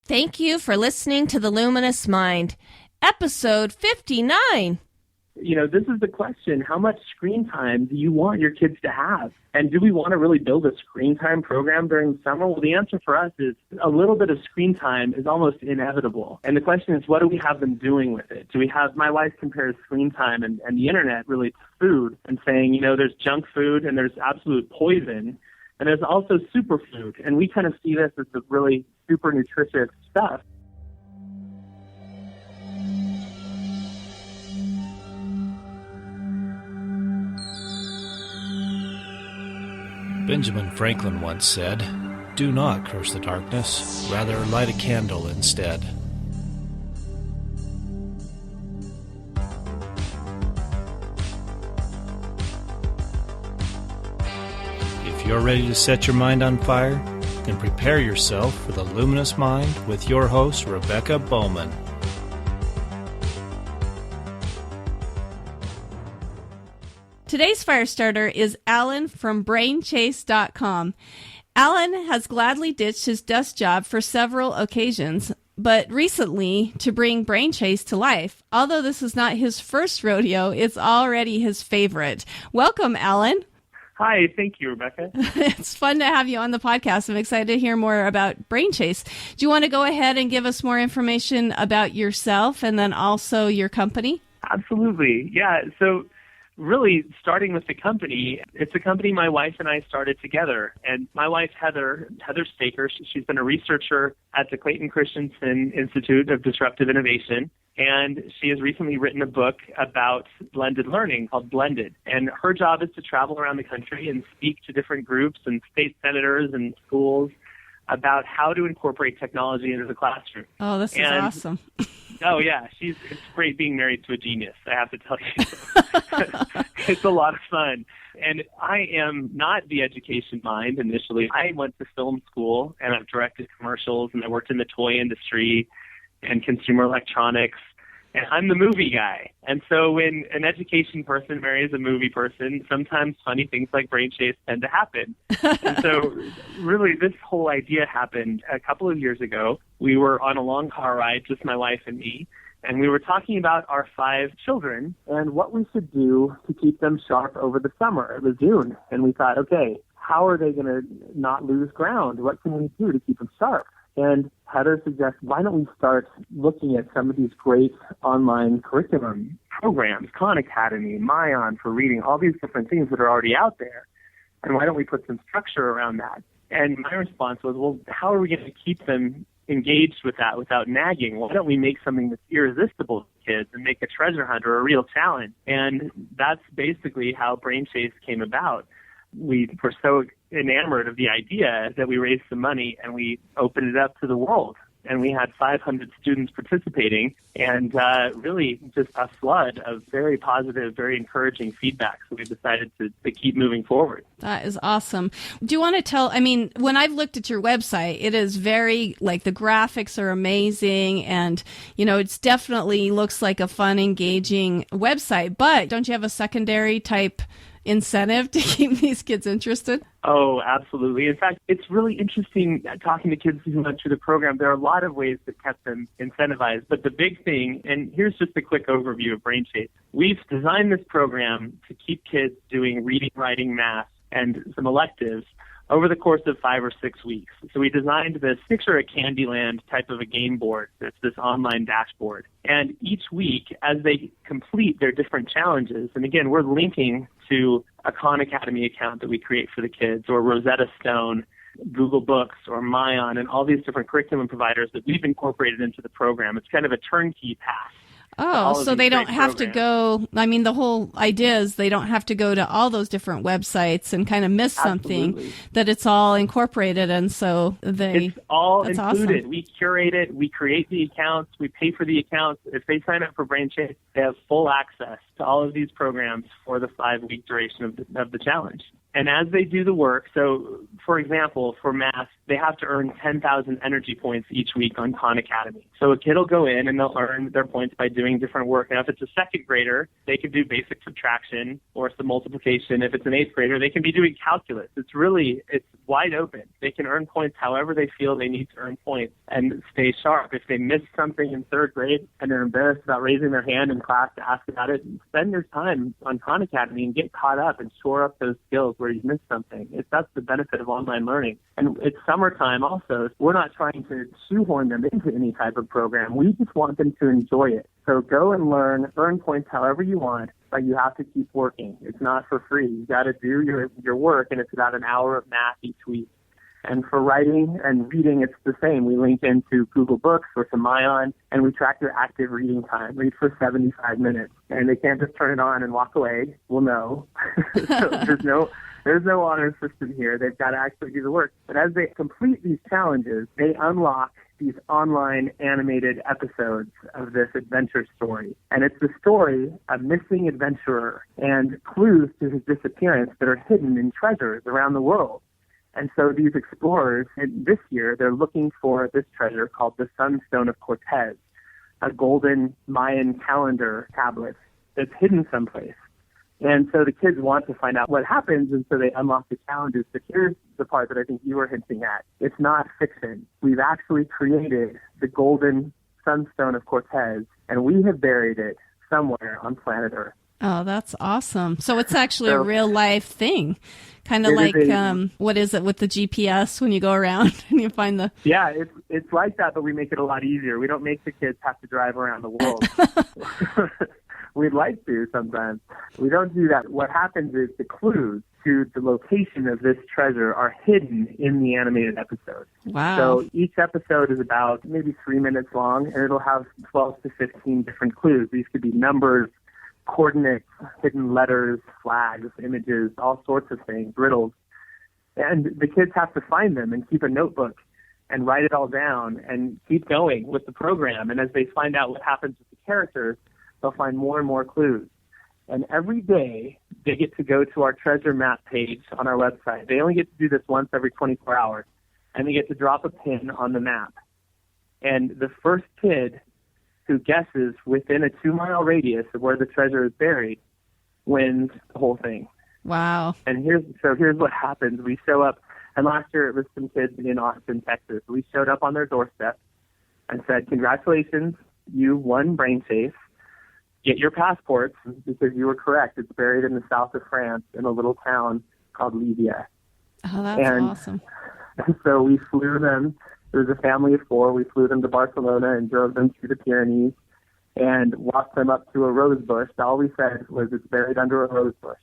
Thank you for listening to The Luminous Mind, episode 59. This is the question. How much screen time do you want your kids to have? And do we want to really build a screen time program during the summer? Well, the answer for us is a little bit of screen time is almost inevitable. And the question is, what do we have them doing with it? My wife compares screen time and the internet really to food and saying, there's junk food and there's absolute poison. And there's also superfood. And we kind of see this as the really super nutritious stuff. Benjamin Franklin once said, "Do not curse the darkness, rather light a candle instead." If you're ready to set your mind on fire, then prepare yourself for the Luminous Mind with your host, Rebecca Bowman. Today's fire starter is Allan from BrainChase.com. Allan has gladly ditched his desk job for several occasions, but recently to bring BrainChase to life. Although this is not his first rodeo, it's already his favorite. Welcome, Allan. Hi, thank you, Rebecca. It's fun to have you on the podcast. I'm excited to hear more about BrainChase. Do you want to go ahead and give us more information about yourself and then also your company? Absolutely. Yeah, so really, starting with the company, it's a company my wife and I started together. And my wife, Heather Staker, she's been a researcher at the Clayton Christensen Institute of Disruptive Innovation. And she has recently written a book about blended learning called Blended. And her job is to travel around the country and speak to different groups and state senators and schools about how to incorporate technology into the classroom. Oh, this is awesome. Oh, yeah. It's great being married to a genius, I have to tell you. It's a lot of fun. And I am not the education mind initially. I went to film school, and I've directed commercials, and I worked in the toy industry and consumer electronics. And I'm the movie guy. And so when an education person marries a movie person, sometimes funny things like BrainChase tend to happen. And so really this whole idea happened a couple of years ago. We were on a long car ride, just my wife and me, and we were talking about our 5 children and what we should do to keep them sharp over the summer. It was June, and we thought, okay, how are they going to not lose ground? What can we do to keep them sharp? And Heather suggests, why don't we start looking at some of these great online curriculum programs, Khan Academy, Mayan for reading, all these different things that are already out there. And why don't we put some structure around that? And my response was, well, how are we going to keep them engaged with that without nagging? Why don't we make something that's irresistible to kids and make a treasure hunt or a real challenge? And that's basically how BrainChase came about. We were so enamored of the idea that we raised some money and we opened it up to the world. And we had 500 students participating and really just a flood of very positive, very encouraging feedback. So we decided to keep moving forward. That is awesome. Do you want to tell, when I've looked at your website, it is very, the graphics are amazing and, it's definitely looks like a fun, engaging website. But don't you have a secondary type incentive to keep these kids interested? Oh, absolutely. In fact, it's really interesting talking to kids who went through the program. There are a lot of ways that kept them incentivized, but the big thing, and here's just a quick overview of BrainChase. We've designed this program to keep kids doing reading, writing, math, and some electives over the course of 5 or 6 weeks. So we designed this, picture a Candyland type of a game board. It's this online dashboard. And each week, as they complete their different challenges, and again, we're linking to a Khan Academy account that we create for the kids, or Rosetta Stone, Google Books, or Mayan, and all these different curriculum providers that we've incorporated into the program. It's kind of a turnkey path. Oh, so they don't have to go, the whole idea is they don't have to go to all those different websites and kind of miss something, that it's all incorporated, and so it's all included. Awesome. We curate it, we create the accounts, we pay for the accounts. If they sign up for BrainChase, they have full access to all of these programs for the 5-week duration of the challenge. And as they do the work, so for example, for math, they have to earn 10,000 energy points each week on Khan Academy. So a kid will go in and they'll earn their points by doing different work. Now, if it's a second grader, they can do basic subtraction or some multiplication. If it's an eighth grader, they can be doing calculus. It's wide open. They can earn points however they feel they need to earn points and stay sharp. If they miss something in third grade and they're embarrassed about raising their hand in class to ask about it, spend your time on Khan Academy and get caught up and shore up those skills where you missed something. That's the benefit of online learning. And it's summertime also. We're not trying to shoehorn them into any type of program. We just want them to enjoy it. So go and learn, earn points however you want, but you have to keep working. It's not for free. You got to do your work, and it's about an hour of math each week. And for writing and reading, it's the same. We link into Google Books or to Mayan, and we track their active reading time. Read for 75 minutes. And they can't just turn it on and walk away. Well, no. So there's no honor system here. They've got to actually do the work. But as they complete these challenges, they unlock these online animated episodes of this adventure story. And it's the story of missing adventurer and clues to his disappearance that are hidden in treasures around the world. And so these explorers, and this year, they're looking for this treasure called the Sunstone of Cortez, a golden Mayan calendar tablet that's hidden someplace. And so the kids want to find out what happens, and so they unlock the challenges. But here's the part that I think you were hinting at. It's not fiction. We've actually created the golden Sunstone of Cortez, and we have buried it somewhere on planet Earth. Oh, that's awesome. So it's actually a real life thing, kind of like, what is it with the GPS when you go around and you find the... Yeah, it's like that, but we make it a lot easier. We don't make the kids have to drive around the world. We'd like to sometimes. We don't do that. What happens is the clues to the location of this treasure are hidden in the animated episode. Wow. So each episode is about maybe 3 minutes long, and it'll have 12 to 15 different clues. These could be numbers, coordinates, hidden letters, flags, images, all sorts of things, riddles. And the kids have to find them and keep a notebook and write it all down and keep going with the program. And as they find out what happens with the characters, they'll find more and more clues. And every day, they get to go to our treasure map page on our website. They only get to do this once every 24 hours, and they get to drop a pin on the map. And the first kid who guesses within a 2-mile radius of where the treasure is buried wins the whole thing. Wow. And here's what happens. We show up, and last year it was some kids in Austin, Texas. We showed up on their doorstep and said, congratulations, you won Brain Chase. Get your passports because you were correct. It's buried in the south of France in a little town called Livia. Oh, that's awesome. And so we flew them. There was a family of 4. We flew them to Barcelona and drove them through the Pyrenees and walked them up to a rose bush. All we said was it's buried under a rose bush.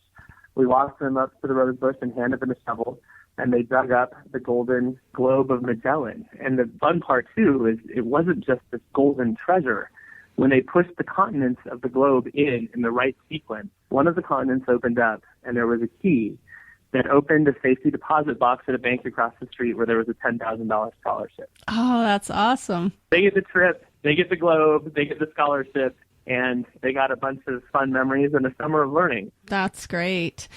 We walked them up to the rose bush and handed them a shovel, and they dug up the golden globe of Magellan. And the fun part, too, is it wasn't just this golden treasure. When they pushed the continents of the globe in the right sequence, one of the continents opened up, and there was a key that opened a safety deposit box at a bank across the street where there was a $10,000 scholarship. Oh, that's awesome. They get the trip, they get the globe, they get the scholarship, and they got a bunch of fun memories and a summer of learning. That's great.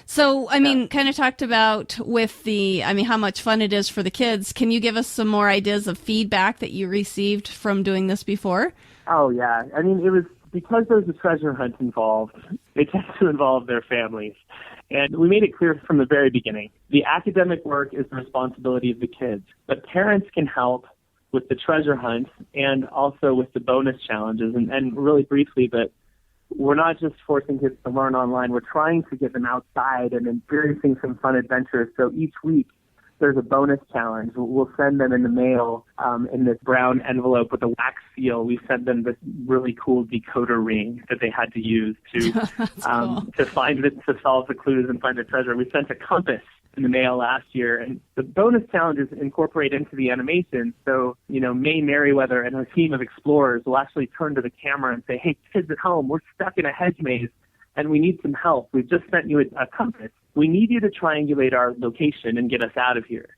So, kind of talked about with how much fun it is for the kids. Can you give us some more ideas of feedback that you received from doing this before? Oh, yeah. It was because there's a treasure hunt involved, it tends to involve their families. And we made it clear from the very beginning, the academic work is the responsibility of the kids, but parents can help with the treasure hunt and also with the bonus challenges. And really briefly, but we're not just forcing kids to learn online. We're trying to get them outside and experiencing some fun adventures. So each week, there's a bonus challenge. We'll send them in the mail in this brown envelope with a wax seal. We sent them this really cool decoder ring that they had to use to to solve the clues and find the treasure. We sent a compass in the mail last year, and the bonus challenges incorporate into the animation. So, May Merriweather and her team of explorers will actually turn to the camera and say, "Hey, kids at home, we're stuck in a hedge maze, and we need some help. We've just sent you a compass. We need you to triangulate our location and get us out of here."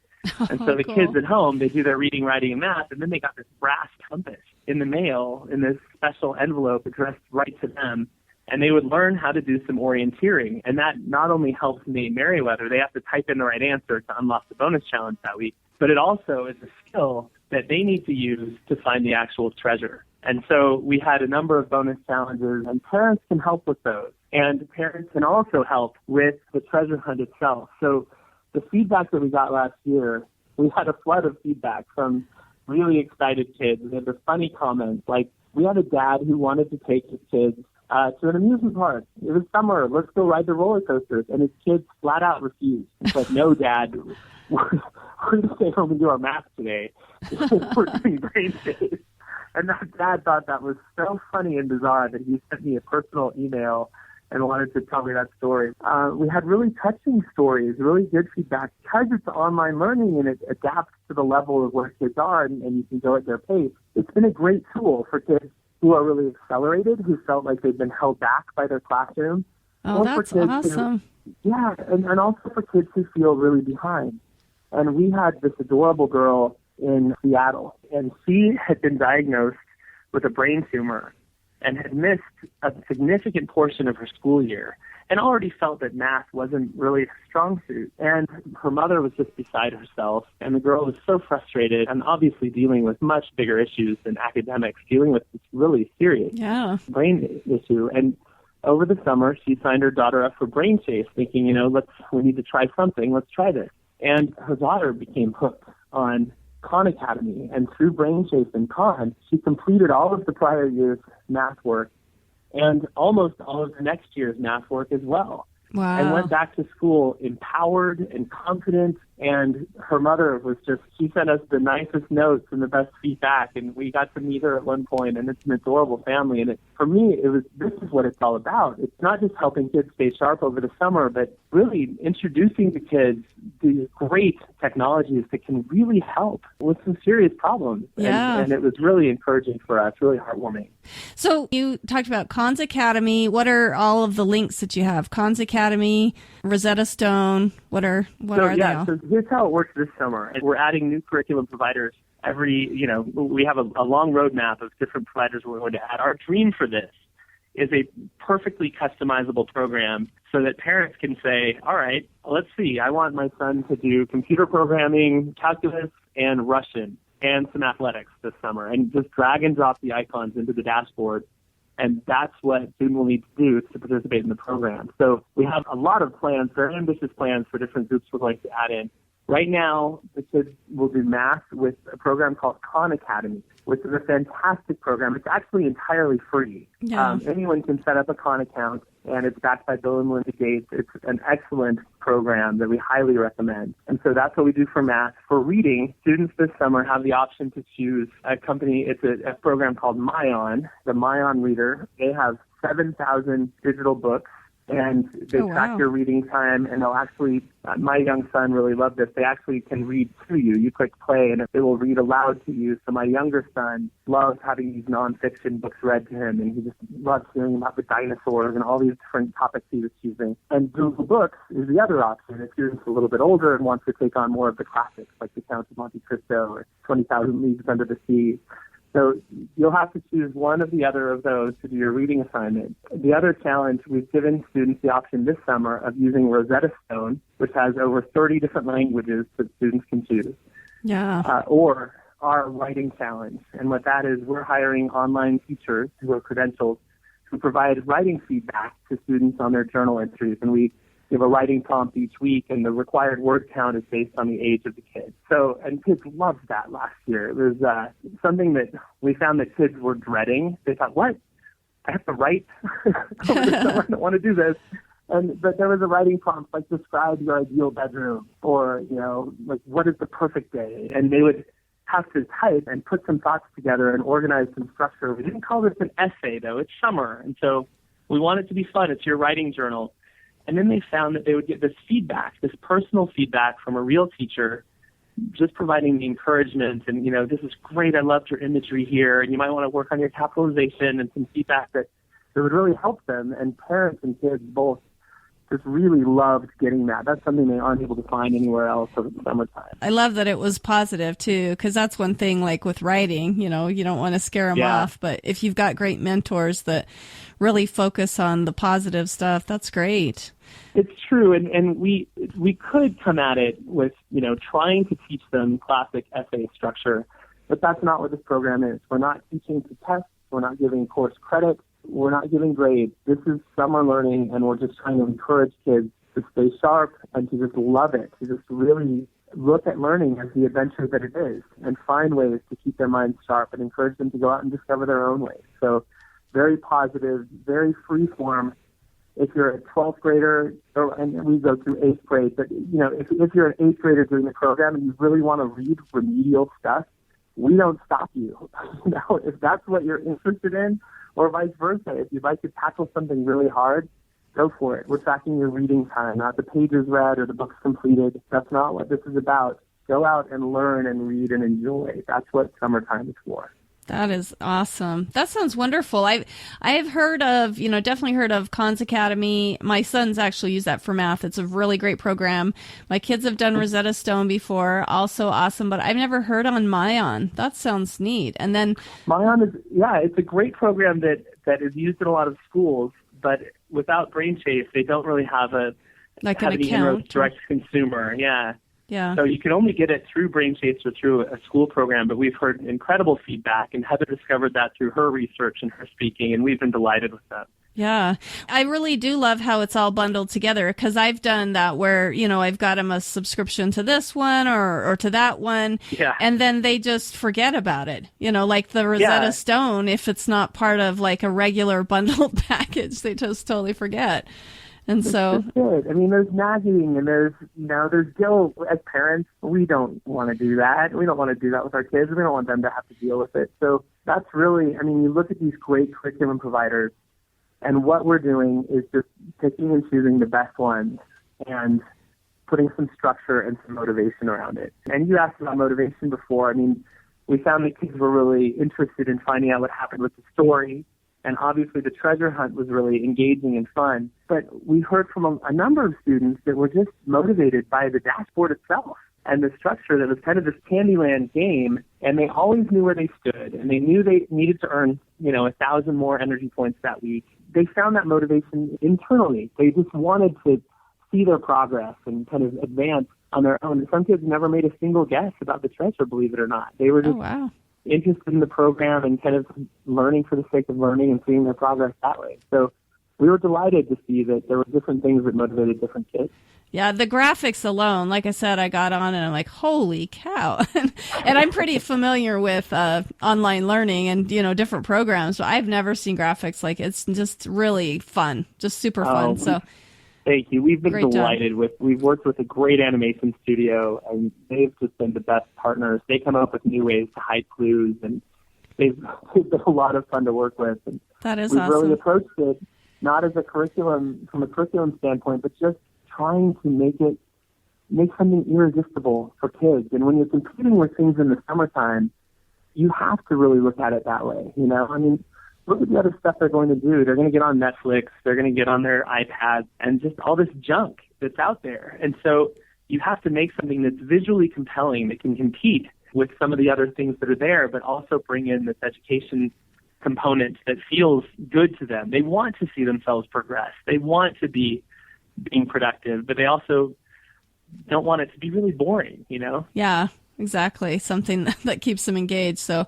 And so the kids at home, they do their reading, writing, and math, and then they got this brass compass in the mail in this special envelope addressed right to them. And they would learn how to do some orienteering. And that not only helps Nate Merriweather, they have to type in the right answer to unlock the bonus challenge that week, but it also is a skill that they need to use to find the actual treasure. And so we had a number of bonus challenges, and parents can help with those. And parents can also help with the treasure hunt itself. So the feedback that we got last year, we had a flood of feedback from really excited kids. They had the funny comments, like, we had a dad who wanted to take his kids to an amusement park. It was summer. Let's go ride the roller coasters. And his kids flat out refused. It's like, no, Dad, we're going to stay home and do our math today. We're doing brain chase. And that dad thought that was so funny and bizarre that he sent me a personal email and wanted to tell me that story. We had really touching stories, really good feedback. Because it's online learning and it adapts to the level of where kids are and you can go at their pace, it's been a great tool for kids who are really accelerated, who felt like they've been held back by their classroom. Oh, that's awesome. And also for kids who feel really behind. And we had this adorable girl in Seattle, and she had been diagnosed with a brain tumor and had missed a significant portion of her school year and already felt that math wasn't really a strong suit. And her mother was just beside herself, and the girl was so frustrated and obviously dealing with much bigger issues than academics, dealing with this really serious brain issue. And over the summer, she signed her daughter up for Brain Chase, thinking, we need to try something, let's try this. And her daughter became hooked on Khan Academy, and through Brain Chase and Khan, she completed all of the prior year's math work and almost all of the next year's math work as well. Wow. And went back to school empowered and confident. And her mother was she sent us the nicest notes and the best feedback. And we got to meet her at one point, and it's an adorable family. And for me, this is what it's all about. It's not just helping kids stay sharp over the summer, but really introducing the kids these great technologies that can really help with some serious problems. Yeah. And it was really encouraging for us, really heartwarming. So you talked about Khan's Academy. What are all of the links that you have? Khan's Academy, Rosetta Stone. What are they all? So here's how it works this summer. We're adding new curriculum providers we have a long roadmap of different providers we're going to add. Our dream for this is a perfectly customizable program so that parents can say, all right, let's see, I want my son to do computer programming, calculus, and Russian, and some athletics this summer, and just drag and drop the icons into the dashboard. And that's what a student will need to do to participate in the program. So we have a lot of plans, very ambitious plans for different groups we're going to add in. Right now, the kids will do math with a program called Khan Academy, which is a fantastic program. It's actually entirely free. Yeah. Anyone can set up a Khan account, and it's backed by Bill and Melinda Gates. It's an excellent program that we highly recommend. And so that's what we do for math. For reading, students this summer have the option to choose a company. It's a program called Myon, the Myon Reader. They have 7,000 digital books, and they track your reading time, and they'll actually, my young son really loved this, they actually can read to you. You click play, and it will read aloud to you. So my younger son loves having these nonfiction books read to him, and he just loves hearing about the dinosaurs and all these different topics he was choosing. And Google Books is the other option if you're a little bit older and wants to take on more of the classics, like The Count of Monte Cristo or 20,000 Leagues Under the Sea. So you'll have to choose one of the other of those to do your reading assignment. The other challenge, we've given students the option this summer of using Rosetta Stone, which has over 30 different languages that students can choose. Yeah. Or our writing challenge. And what that is, we're hiring online teachers who are credentialed who provide writing feedback to students on their journal entries. And we give a writing prompt each week, and the required word count is based on the age of the kid. So, and kids loved that last year. It was something that we found that kids were dreading. They thought, what? I have to write over the summer. I don't want to do this. But there was a writing prompt, like, describe your ideal bedroom, or, like, what is the perfect day? And they would have to type and put some thoughts together and organize some structure. We didn't call this an essay, though. It's summer. And so we want it to be fun. It's your writing journal. And then they found that they would get this feedback, this personal feedback from a real teacher, just providing the encouragement and, this is great, I loved your imagery here, and you might want to work on your capitalization, and some feedback that would really help them. And parents and kids both just really loved getting that. That's something they aren't able to find anywhere else over the summertime. I love that it was positive, too, because that's one thing, like with writing, you don't want to scare them off. But if you've got great mentors that really focus on the positive stuff, that's great. It's true, and we could come at it with, trying to teach them classic essay structure, but that's not what this program is. We're not teaching to test. We're not giving course credit. We're not giving grades. This is summer learning, and we're just trying to encourage kids to stay sharp and to just love it, to just really look at learning as the adventure that it is and find ways to keep their minds sharp and encourage them to go out and discover their own ways. So very positive, very free form. If you're a 12th grader, and we go through 8th grade, but, if you're an 8th grader doing the program and you really want to read remedial stuff, we don't stop you. If that's what you're interested in, or vice versa, if you'd like to tackle something really hard, go for it. We're tracking your reading time, not the pages read or the books completed. That's not what this is about. Go out and learn and read and enjoy. That's what summertime is for. That is awesome. That sounds wonderful. I've heard of, definitely heard of Khan's Academy. My son's actually used that for math. It's a really great program. My kids have done Rosetta Stone before, also awesome, but I've never heard on Mayan. That sounds neat. And then Mayan is, it's a great program that is used in a lot of schools, but without Brain Chase, they don't really have an account. Direct consumer. Yeah. Yeah. So you can only get it through Brain Chase or through a school program, but we've heard incredible feedback, and Heather discovered that through her research and her speaking, and we've been delighted with that. Yeah. I really do love how it's all bundled together, because I've done that where, I've got them a subscription to this one or to that one, and then they just forget about it. Like the Rosetta Stone, if it's not part of like a regular bundled package, they just totally forget. And so it's good. I mean, there's nagging and there's guilt. As parents, we don't want to do that. We don't want to do that with our kids. We don't want them to have to deal with it. So that's really, you look at these great curriculum providers, and what we're doing is just picking and choosing the best ones and putting some structure and some motivation around it. And you asked about motivation before. We found that kids were really interested in finding out what happened with the story. And obviously the treasure hunt was really engaging and fun. But we heard from a number of students that were just motivated by the dashboard itself and the structure that was kind of this Candyland game. And they always knew where they stood. And they knew they needed to earn, 1,000 more energy points that week. They found that motivation internally. They just wanted to see their progress and kind of advance on their own. Some kids never made a single guess about the treasure, believe it or not. They were just interested in the program and kind of learning for the sake of learning and seeing their progress that way. So we were delighted to see that there were different things that motivated different kids. Yeah, the graphics alone, like I said, I got on and I'm like, holy cow. And I'm pretty familiar with online learning and, different programs, but I've never seen graphics like it's just really fun, just super fun. So thank you. We've been delighted we've worked with a great animation studio, and they've just been the best partners. They come up with new ways to hide clues, and they've been a lot of fun to work with. And that is we've awesome. really approached it not as a curriculum, from a curriculum standpoint, but just trying to make something irresistible for kids. And when you're competing with things in the summertime, you have to really look at it that way. Look at the other stuff they're going to do. They're going to get on Netflix. They're going to get on their iPads and just all this junk that's out there. And so you have to make something that's visually compelling that can compete with some of the other things that are there, but also bring in this education component that feels good to them. They want to see themselves progress. They want to be being productive, but they also don't want it to be really boring, Yeah. Exactly. Something that keeps them engaged. So,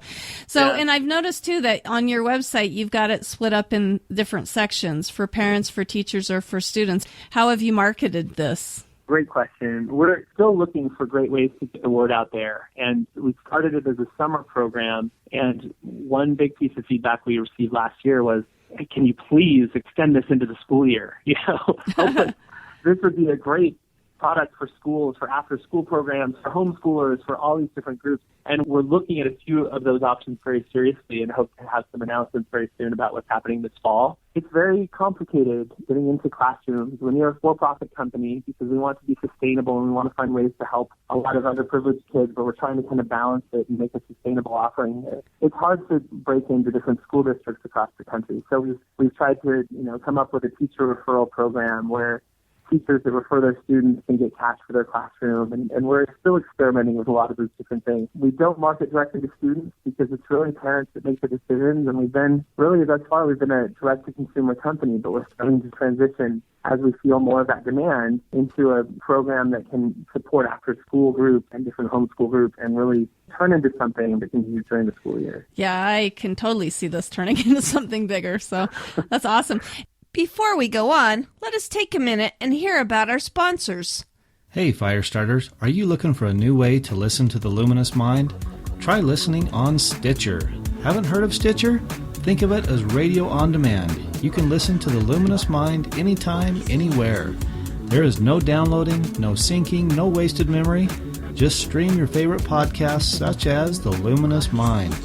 and I've noticed too that on your website, you've got it split up in different sections for parents, for teachers, or for students. How have you marketed this? Great question. We're still looking for great ways to get the word out there. And we started it as a summer program. And one big piece of feedback we received last year was, hey, can you please extend this into the school year? This would be a great product for schools, for after-school programs, for homeschoolers, for all these different groups. And we're looking at a few of those options very seriously and hope to have some announcements very soon about what's happening this fall. It's very complicated getting into classrooms when you're a for-profit company, because we want to be sustainable and we want to find ways to help a lot of underprivileged kids, but we're trying to kind of balance it and make a sustainable offering here. It's hard to break into different school districts across the country. So we've tried to, come up with a teacher referral program where teachers that refer their students can get cash for their classroom, and we're still experimenting with a lot of those different things. We don't market directly to students because it's really parents that make the decisions, and we've been, really thus far, we've been a direct-to-consumer company, but we're starting to transition as we feel more of that demand into a program that can support after-school groups and different homeschool groups and really turn into something that can be used during the school year. Yeah, I can totally see this turning into something bigger, so that's awesome. Before we go on, let us take a minute and hear about our sponsors. Hey, Firestarters, are you looking for a new way to listen to the Luminous Mind? Try listening on Stitcher. Haven't heard of Stitcher? Think of it as radio on demand. You can listen to the Luminous Mind anytime, anywhere. There is no downloading, no syncing, no wasted memory. Just stream your favorite podcasts such as the Luminous Mind.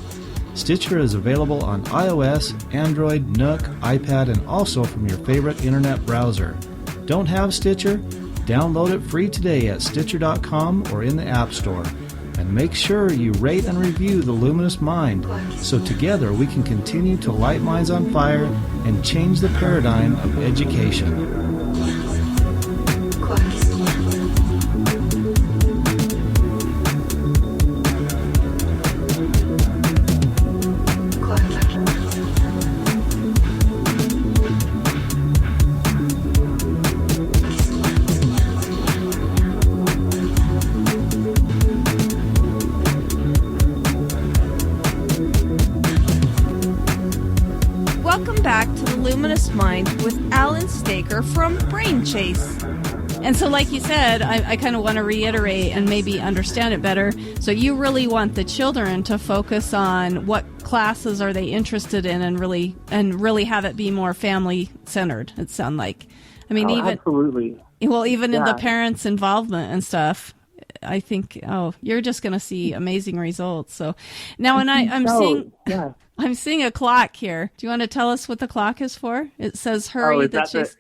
Stitcher is available on iOS, Android, Nook, iPad, and also from your favorite internet browser. Don't have Stitcher? Download it free today at Stitcher.com or in the App Store. And make sure you rate and review the Luminous Mind so together we can continue to light minds on fire and change the paradigm of education. Mind with Allan Staker from Brain Chase. And so like you said, I kind of want to reiterate and maybe understand it better. So you really want the children to focus on what classes are they interested in and really have it be more family centered, it sounds like. I mean, absolutely. Well, even in the parents' involvement and stuff, I think, you're just going to see amazing results. So now, and I'm seeing a clock here. Do you want to tell us what the clock is for? It says hurry that she's...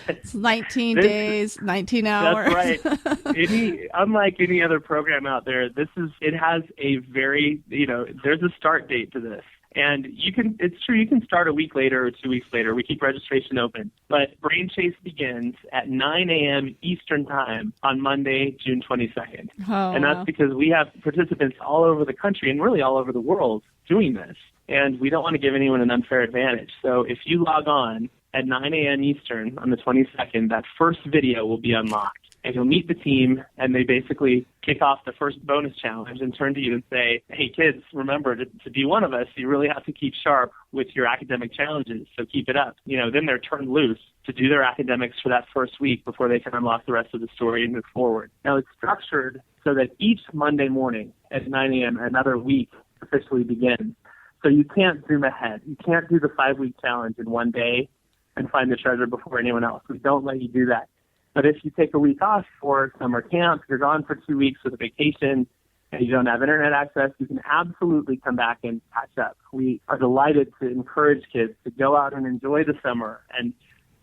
It's 19 days, 19 hours. That's right. Unlike any other program out there, it has a very, there's a start date to this. And it's true, you can start a week later or 2 weeks later. We keep registration open. But Brain Chase begins at 9 a.m. Eastern Time on Monday, June 22nd. And that's because we have participants all over the country and really all over the world doing this. And we don't want to give anyone an unfair advantage. So if you log on at 9 a.m. Eastern on the 22nd, that first video will be unlocked. And you'll meet the team, and they basically kick off the first bonus challenge and turn to you and say, hey, kids, remember, to be one of us, you really have to keep sharp with your academic challenges, so keep it up. Then they're turned loose to do their academics for that first week before they can unlock the rest of the story and move forward. Now, it's structured so that each Monday morning at 9 a.m., another week officially begins. So you can't zoom ahead. You can't do the 5-week challenge in one day and find the treasure before anyone else. We don't let you do that. But if you take a week off for summer camp, you're gone for 2 weeks with a vacation, and you don't have internet access, you can absolutely come back and catch up. We are delighted to encourage kids to go out and enjoy the summer and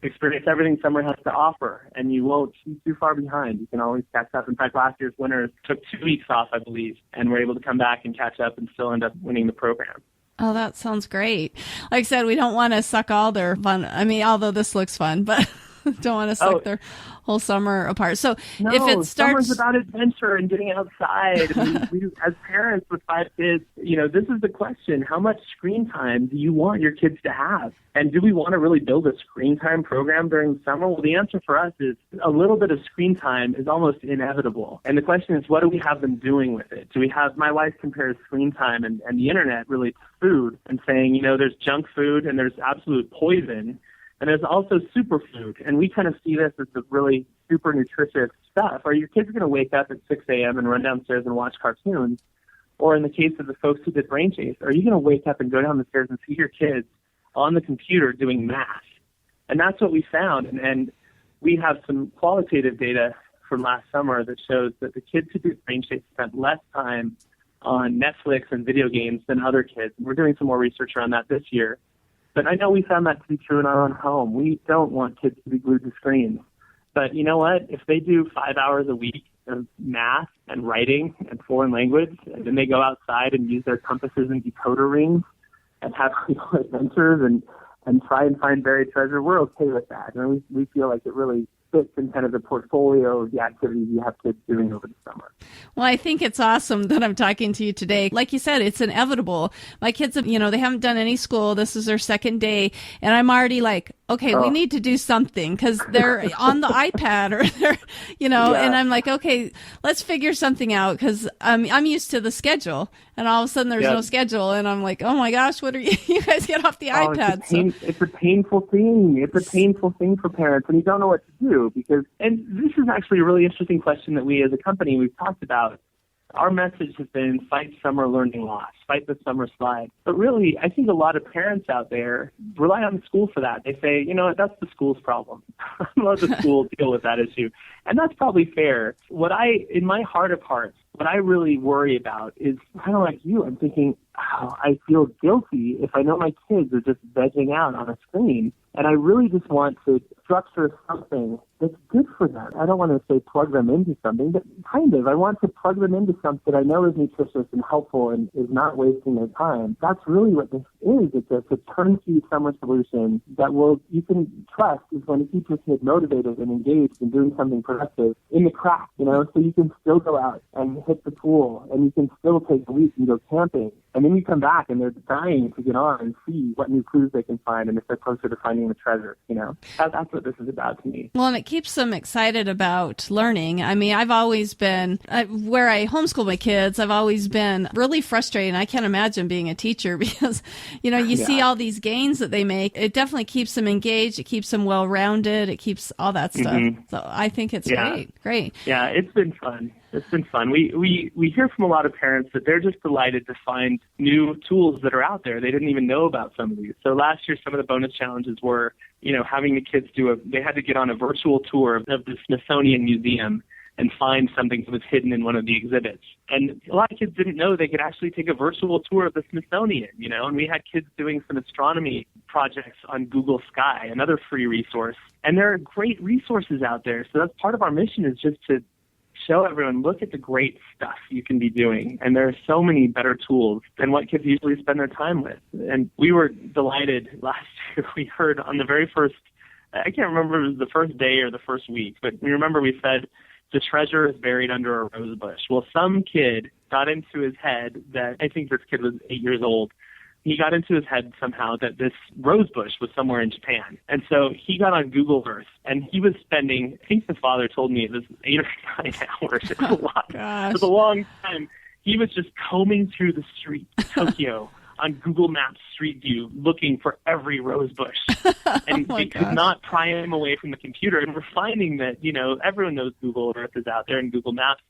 experience everything summer has to offer, and you won't be too far behind. You can always catch up. In fact, last year's winners took 2 weeks off, I believe, and were able to come back and catch up and still end up winning the program. Oh, that sounds great. Like I said, we don't want to suck all their fun. I mean, although this looks fun, but don't want to suck their whole summer apart. So if it starts, summer's about adventure and getting outside. we, as parents with 5 kids, this is the question: how much screen time do you want your kids to have? And do we want to really build a screen time program during summer? Well, the answer for us is a little bit of screen time is almost inevitable. And the question is, what do we have them doing with it? My wife compares screen time and the internet really to food and saying, there's junk food and there's absolute poison. And there's also superfood, and we kind of see this as the really super nutritious stuff. Are your kids going to wake up at 6 a.m. and run downstairs and watch cartoons? Or in the case of the folks who did Brain Chase, are you going to wake up and go down the stairs and see your kids on the computer doing math? And that's what we found. And we have some qualitative data from last summer that shows that the kids who did Brain Chase spent less time on Netflix and video games than other kids. And we're doing some more research around that this year. But I know we found that to be true in our own home. We don't want kids to be glued to screens. But you know what? If they do 5 hours a week of math and writing and foreign language, and then they go outside and use their compasses and decoder rings and have adventures and try and find buried treasure, we're okay with that. And we feel like it really fits in kind of the portfolio of the activities you have kids doing over the summer. Well, I think it's awesome that I'm talking to you today. Like you said, it's inevitable. My kids, they haven't done any school. This is their second day. And I'm already like, okay, we need to do something because they're on the iPad or they're, and I'm like, okay, let's figure something out because I'm used to the schedule. And all of a sudden there's no schedule. And I'm like, oh my gosh, what are you guys get off the iPad? It's a painful thing. It's a painful thing for parents and you don't know what to do and this is actually a really interesting question that we as a company, we've talked about. Our message has been fight summer learning loss, fight the summer slide. But really, I think a lot of parents out there rely on the school for that. They say, that's the school's problem. Let the school deal with that issue. And that's probably fair. In my heart of hearts, what I really worry about is kind of like you. I'm thinking, I feel guilty if I know my kids are just vegging out on a screen. And I really just want to structure something that's good for them. I don't want to say plug them into something, but kind of. I want to plug them into something that I know is nutritious and helpful and is not wasting their time. That's really what this is. It's a turnkey summer solution that you can trust is going to keep your kid motivated and engaged in doing something productive in the craft, so you can still go out and hit the pool and you can still take a week and go camping. And then you come back and they're dying to get on and see what new clues they can find and if they're closer to finding the treasure, That's what this is about to me. Well, and it keeps them excited about learning. I mean, I've always been, where I homeschool my kids, I've always been really frustrated. I can't imagine being a teacher because, you see all these gains that they make. It definitely keeps them engaged. It keeps them well-rounded. It keeps all that stuff. Mm-hmm. So I think it's great. Yeah, it's been fun. It's been fun. We hear from a lot of parents that they're just delighted to find new tools that are out there. They didn't even know about some of these. So last year, some of the bonus challenges were, having the kids they had to get on a virtual tour of the Smithsonian Museum and find something that was hidden in one of the exhibits. And a lot of kids didn't know they could actually take a virtual tour of the Smithsonian, and we had kids doing some astronomy projects on Google Sky, another free resource. And there are great resources out there. So that's part of our mission is just to show everyone, look at the great stuff you can be doing. And there are so many better tools than what kids usually spend their time with. And we were delighted last year. We heard on the very first, I can't remember if it was the first day or the first week, but we remember we said, the treasure is buried under a rose bush. Well, some kid got into his head that, I think this kid was 8 years old, he got into his head somehow that this rose bush was somewhere in Japan. And so he got on Google Earth, and he was spending, I think the father told me it was 8 or 9 hours. It was a lot. It was a long time. He was just combing through the street of Tokyo on Google Maps Street View looking for every rose bush. And we could not pry him away from the computer. And we're finding that, everyone knows Google Earth is out there and Google Maps.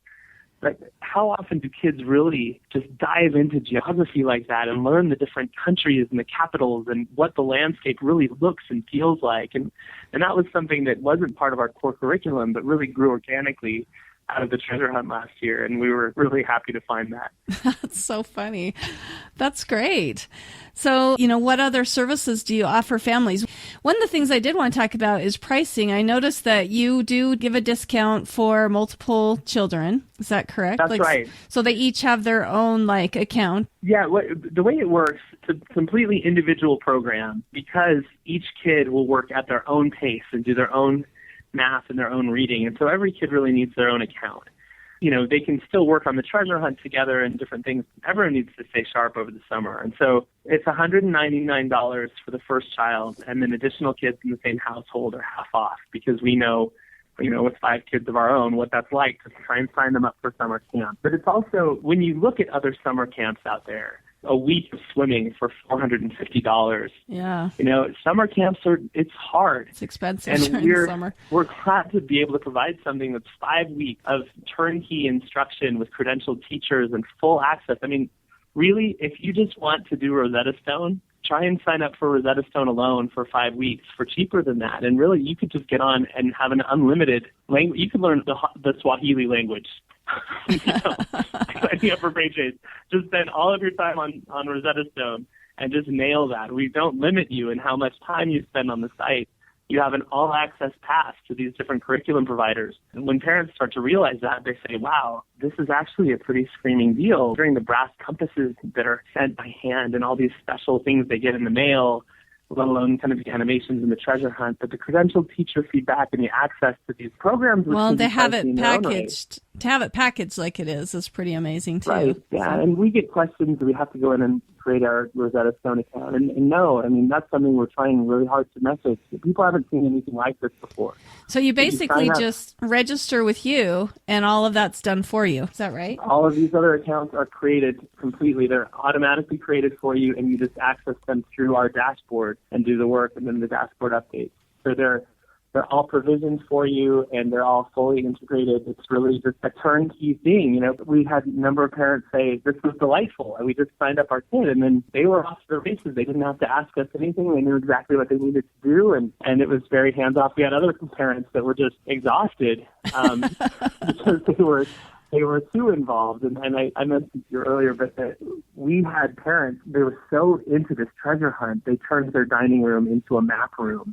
But how often do kids really just dive into geography like that and learn the different countries and the capitals and what the landscape really looks and feels like? And that was something that wasn't part of our core curriculum, but really grew organically out of the treasure hunt last year, and we were really happy to find that. That's so funny. That's great. So, what other services do you offer families? One of the things I did want to talk about is pricing. I noticed that you do give a discount for multiple children. Is that correct? That's right. So they each have their own, account? Yeah, the way it works, it's a completely individual program because each kid will work at their own pace and do their own math and their own reading. And so every kid really needs their own account. They can still work on the treasure hunt together and different things. Everyone needs to stay sharp over the summer. And so it's $199 for the first child, and then additional kids in the same household are half off because we know, with 5 kids of our own, what that's like to try and sign them up for summer camp. But it's also, when you look at other summer camps out there, a week of swimming for $450. Yeah. Summer camps it's hard. It's expensive and during the summer. We're glad to be able to provide something that's 5 weeks of turnkey instruction with credentialed teachers and full access. I mean, really, if you just want to do Rosetta Stone, try and sign up for Rosetta Stone alone for 5 weeks for cheaper than that. And really, you could just get on and have an unlimited language. You could learn the Swahili language. Signing up for Brain Chase. Just spend all of your time on Rosetta Stone and just nail that. We don't limit you in how much time you spend on the site. You have an all-access pass to these different curriculum providers. And when parents start to realize that, they say, wow, this is actually a pretty screaming deal. During the brass compasses that are sent by hand and all these special things they get in the mail, let alone kind of the animations and the treasure hunt. But the credentialed teacher feedback and the access to these programs, well, to have it packaged like it is pretty amazing too. Right. Yeah, so. And we get questions. We have to go in and create our Rosetta Stone account. And no, I mean, that's something we're trying really hard to message. People haven't seen anything like this before. So you basically just register with you, and all of that's done for you. Is that right? All of these other accounts are created completely. They're automatically created for you, and you just access them through our dashboard and do the work, and then the dashboard updates. So they're all provisioned for you, and they're all fully integrated. It's really just a turnkey thing. You know, we had a number of parents say, this was delightful, and we just signed up our kid, and then they were off to the races. They didn't have to ask us anything. They knew exactly what they needed to do, and it was very hands-off. We had other parents that were just exhausted because they were too involved. And I mentioned to you earlier, but that we had parents, they were so into this treasure hunt, they turned their dining room into a map room.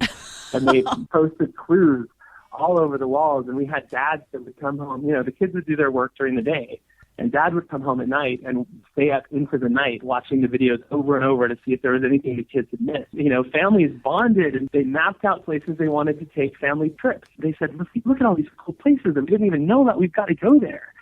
And they posted clues all over the walls. And we had dads that would come home. You know, the kids would do their work during the day. And Dad would come home at night and stay up into the night watching the videos over and over to see if there was anything the kids had missed. You know, families bonded, and they mapped out places they wanted to take family trips. They said, look at all these cool places that we didn't even know that. We've got to go there.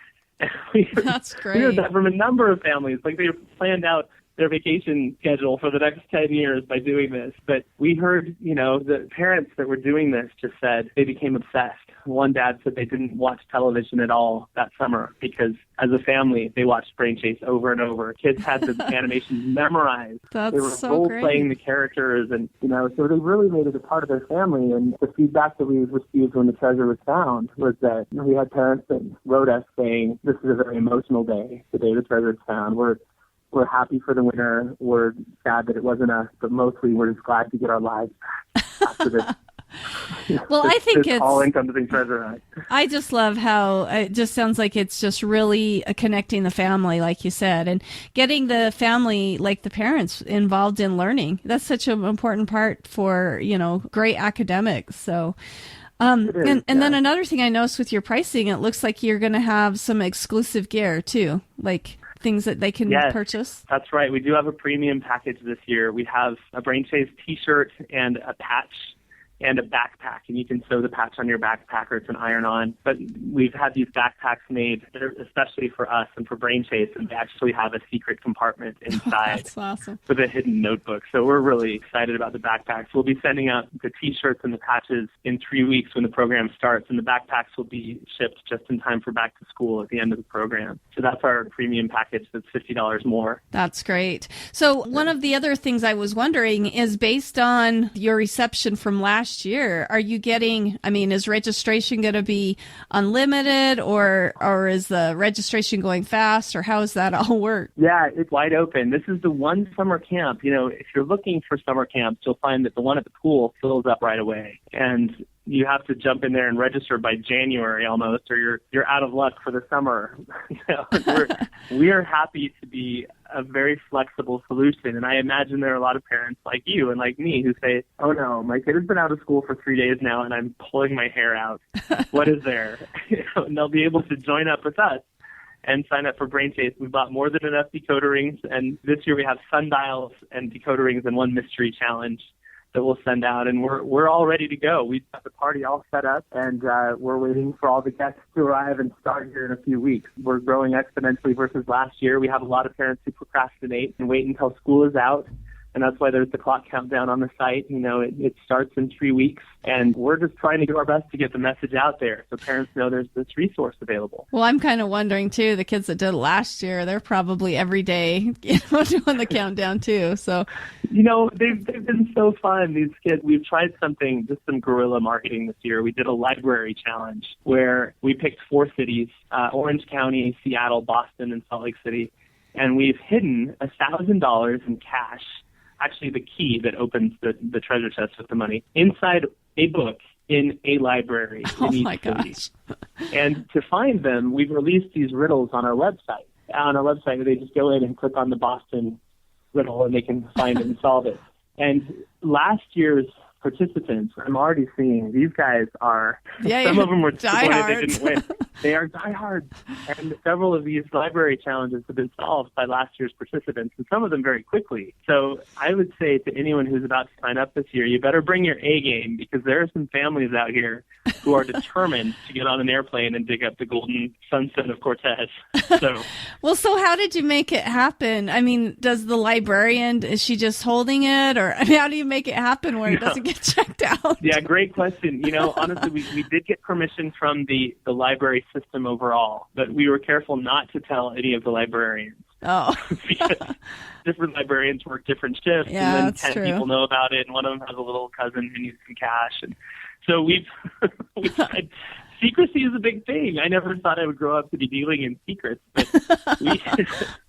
That's great. We heard that from a number of families. Like, they planned out their vacation schedule for the next 10 years by doing this. But we heard, you know, the parents that were doing this just said they became obsessed. One dad said they didn't watch television at all that summer because as a family, they watched Brain Chase over and over. Kids had the animations memorized. That's they were so role-playing the characters, and, you know, so they really made it a part of their family. And the feedback that we received when the treasure was found was that, you know, we had parents that wrote us saying, this is a very emotional day, the day the treasure is found. We're happy for the winner. We're sad that it wasn't us, but mostly we're just glad to get our lives back after this. Well, I think it's all-encompassing treasure hunt. I just love how it just sounds like it's just really connecting the family, like you said, and getting the family, like the parents, involved in learning. That's such an important part for, you know, great academics. So. And then another thing I noticed with your pricing, it looks like you're going to have some exclusive gear too, like things that they can purchase. That's right. We do have a premium package this year. We have a Brain Chase t-shirt and a patch and a backpack, and you can sew the patch on your backpack or it's an iron-on. But we've had these backpacks made especially for us and for Brain Chase, and they actually have a secret compartment inside. That's awesome. With a hidden notebook. So we're really excited about the backpacks. We'll be sending out the t-shirts and the patches in 3 weeks when the program starts, and the backpacks will be shipped just in time for back to school at the end of the program. So that's our premium package that's $50 more. That's great. So one of the other things I was wondering is, based on your reception from last year, are you getting, I mean, is registration going to be unlimited, or is the registration going fast, or how does that all work? Yeah, it's wide open. This is the one summer camp. You know, if you're looking for summer camps, you'll find that the one at the pool fills up right away. And you have to jump in there and register by January almost, or you're out of luck for the summer. You know, we're happy to be a very flexible solution. And I imagine there are a lot of parents like you and like me who say, oh no, my kid has been out of school for 3 days now and I'm pulling my hair out. What is there? You know, and they'll be able to join up with us and sign up for Brain Chase. We bought more than enough decoder rings, and this year we have sundials and decoder rings and one mystery challenge that we'll send out, and we're all ready to go. We've got the party all set up, and we're waiting for all the guests to arrive and start here in a few weeks. We're growing exponentially versus last year. We have a lot of parents who procrastinate and wait until school is out, and that's why there's the clock countdown on the site. You know, it starts in 3 weeks, and we're just trying to do our best to get the message out there so parents know there's this resource available. Well, I'm kind of wondering, too, the kids that did it last year, they're probably every day, you know, doing the countdown, too. So, you know, they've been so fun, these kids. We've tried some guerrilla marketing this year. We did a library challenge where we picked 4 cities, Orange County, Seattle, Boston, and Salt Lake City, and we've hidden $1,000 in cash, actually the key that opens the treasure chest with the money, inside a book in a library in each my city. gosh. And to find them, we've released these riddles on our website. On our website, they just go in and click on the Boston riddle, and they can find it and solve it. And last year's participants, I'm already seeing these guys are, some of them were disappointed they didn't win. They are diehards. And several of these library challenges have been solved by last year's participants, and some of them very quickly. So I would say to anyone who's about to sign up this year, you better bring your A game, because there are some families out here who are determined to get on an airplane and dig up the golden sunset of Cortez. So, well, so how did you make it happen? I mean, does the librarian, is she just holding it, or how do you make it happen where it doesn't get checked out? Yeah, great question. Honestly, we did get permission from the library system overall, but we were careful not to tell any of the librarians. Oh. Because different librarians work different shifts, Yeah, and then that's 10 true. people know about it, and one of them has a little cousin who needs some cash. And so we've had, secrecy is a big thing. I never thought I would grow up to be dealing in secrets, but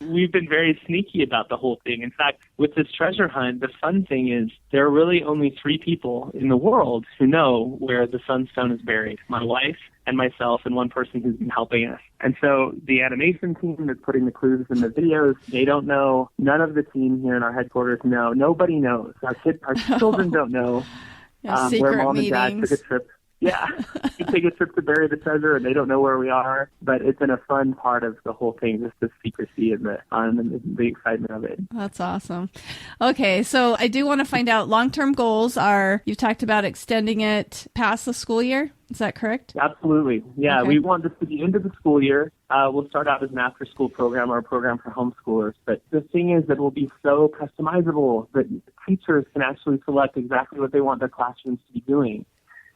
we've been very sneaky about the whole thing. In fact, with this treasure hunt, the fun thing is there are really only 3 people in the world who know where the sunstone is buried: my wife and myself and one person who's been helping us. And so the animation team that's putting the clues in the videos, they don't know. None of the team here in our headquarters know. Nobody knows. Our children don't know where Mom and Dad took a trip. Yeah, we take a trip to bury the treasure, and they don't know where we are. But it's been a fun part of the whole thing, just the secrecy and the fun and the excitement of it. That's awesome. Okay, so I do want to find out, long-term goals are, you've talked about extending it past the school year. Is that correct? Absolutely. Yeah, Okay. We want this to be into the school year. We'll start out as an after-school program or a program for homeschoolers. But the thing is that it will be so customizable that teachers can actually select exactly what they want their classrooms to be doing.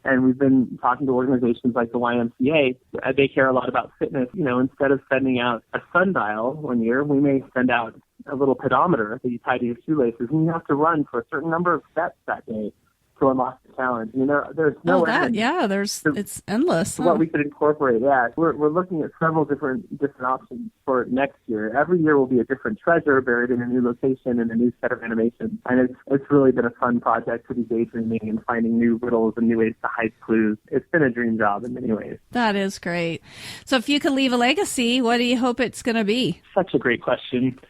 And we've been talking to organizations like the YMCA. They care a lot about fitness. Instead of sending out a sundial one year, we may send out a little pedometer that you tie to your shoelaces, and you have to run for a certain number of steps that day to unlock the challenge. There's no end. It's endless. What we could incorporate, we're looking at several different options for next year. Every year will be a different treasure buried in a new location and a new set of animations. And it's really been a fun project to be daydreaming and finding new riddles and new ways to hide clues. It's been a dream job in many ways. That is great. So if you could leave a legacy, what do you hope it's going to be? Such a great question.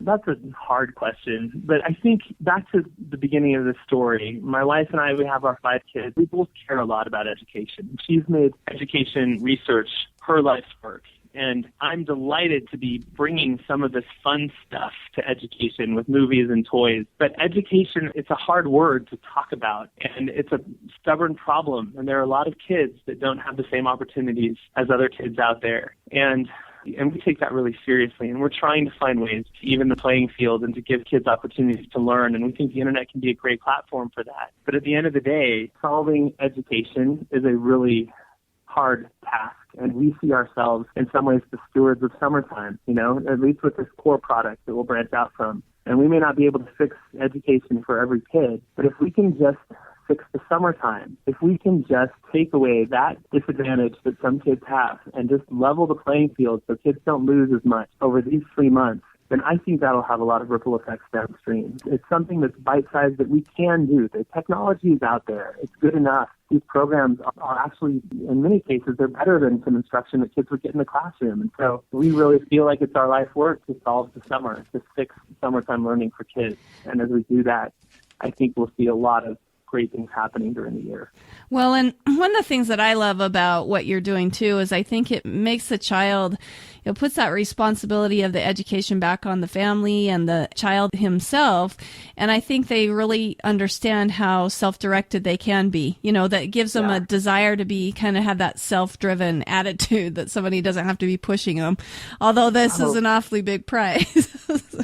That's a hard question, but I think back to the beginning of the story, my wife and I, we have our 5 kids. We both care a lot about education. She's made education research her life's work, and I'm delighted to be bringing some of this fun stuff to education with movies and toys. But education, it's a hard word to talk about, and it's a stubborn problem, and there are a lot of kids that don't have the same opportunities as other kids out there. And we take that really seriously, and we're trying to find ways to even the playing field and to give kids opportunities to learn, and we think the internet can be a great platform for that. But at the end of the day, solving education is a really hard task, and we see ourselves in some ways the stewards of summertime, at least with this core product that we'll branch out from. And we may not be able to fix education for every kid, but if we can just fix the summertime, if we can just take away that disadvantage that some kids have and just level the playing field so kids don't lose as much over these 3 months, then I think that'll have a lot of ripple effects downstream. It's something that's bite-sized that we can do. The technology is out there. It's good enough. These programs are actually, in many cases, they're better than some instruction that kids would get in the classroom. And so we really feel like it's our life work to solve the summer, to fix summertime learning for kids. And as we do that, I think we'll see a lot of great things happening during the year. Well, and one of the things that I love about what you're doing too is I think it makes the child, puts that responsibility of the education back on the family and the child himself. And I think they really understand how self-directed they can be, that gives them a desire to be kind of have that self-driven attitude that somebody doesn't have to be pushing them. Although this is an awfully big prize.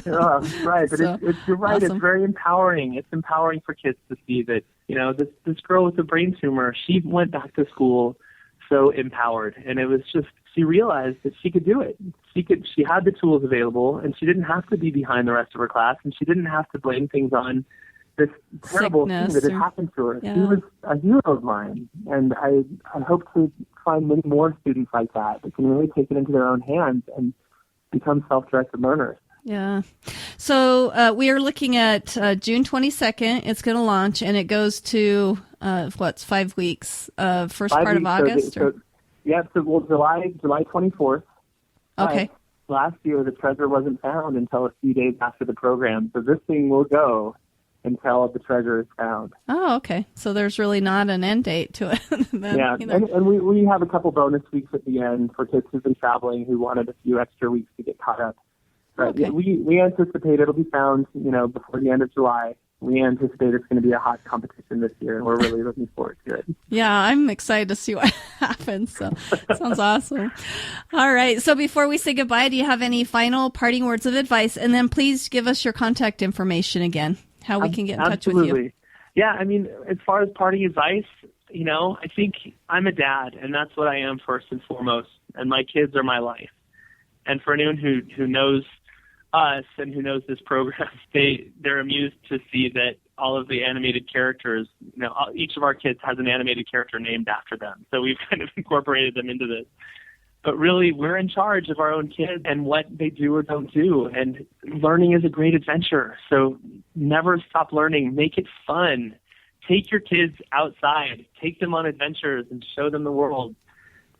Right. But So, you're right. awesome. It's very empowering. It's empowering for kids to see that, this girl with the brain tumor, she went back to school so empowered. And it was just, she realized that she could do it. She had the tools available, and she didn't have to be behind the rest of her class, and she didn't have to blame things on this terrible thing that had happened to her. Yeah. She was a hero of mine, and I hope to find many more students like that can really take it into their own hands and become self-directed learners. Yeah. So we are looking at June 22nd. It's going to launch, and it goes to, 5 weeks, first 5 part of weeks, August? July 24th. Okay. Last year, the treasure wasn't found until a few days after the program. So this thing will go until the treasure is found. Oh, okay. So there's really not an end date to it. Then, Yeah, and we have a couple bonus weeks at the end for kids who've been traveling who wanted a few extra weeks to get caught up. But okay. we anticipate it'll be found, before the end of July. We anticipate it's going to be a hot competition this year, and we're really looking forward to it. Yeah, I'm excited to see what happens. So sounds awesome. All right. So before we say goodbye, do you have any final parting words of advice? And then please give us your contact information again, how we can get in touch with you. Yeah, I mean, as far as parting advice, I think I'm a dad, and that's what I am first and foremost, and my kids are my life. And for anyone who knows us and who knows this program, they're amused to see that all of the animated characters, each of our kids has an animated character named after them. So we've kind of incorporated them into this. But really, we're in charge of our own kids and what they do or don't do. And learning is a great adventure. So never stop learning. Make it fun. Take your kids outside. Take them on adventures and show them the world.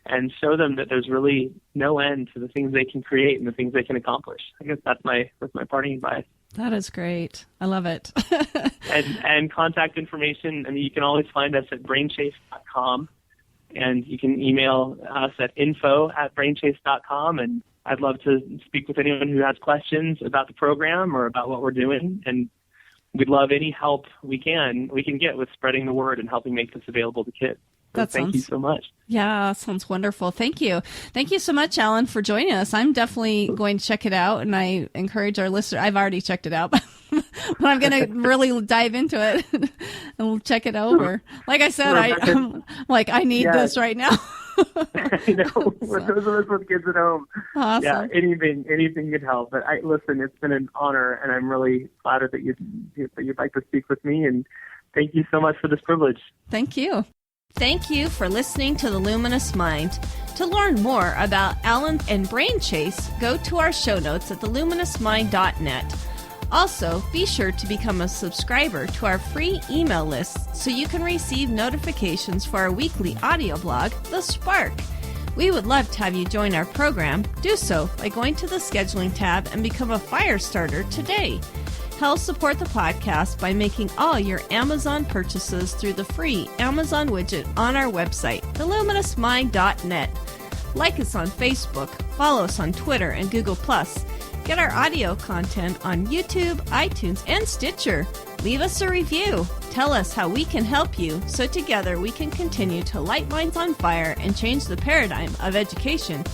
And show them that there's really no end to the things they can create and the things they can accomplish. I guess that's my parting advice. That is great. I love it. and contact information, you can always find us at brainchase.com, and you can email us at info@brainchase.com, and I'd love to speak with anyone who has questions about the program or about what we're doing, and we'd love any help we can get with spreading the word and helping make this available to kids. So thank you so much. Yeah, sounds wonderful. Thank you. Thank you so much, Allan, for joining us. I'm definitely going to check it out, and I encourage our listeners. I've already checked it out, but I'm going to really dive into it and we'll check it over. Like I said, I'm like, I need this right now. I know. For those of us with kids at home. Awesome. Yeah, anything could help. But listen, it's been an honor, and I'm really flattered that you'd like to speak with me, and thank you so much for this privilege. Thank you. Thank you for listening to The Luminous Mind. To learn more about Allan and Brain Chase, go to our show notes at theluminousmind.net. Also, be sure to become a subscriber to our free email list so you can receive notifications for our weekly audio blog, The Spark. We would love to have you join our program. Do so by going to the scheduling tab and become a fire starter today. Help support the podcast by making all your Amazon purchases through the free Amazon widget on our website, theluminousmind.net. Like us on Facebook, follow us on Twitter and Google+. Get our audio content on YouTube, iTunes, and Stitcher. Leave us a review. Tell us how we can help you so together we can continue to light minds on fire and change the paradigm of education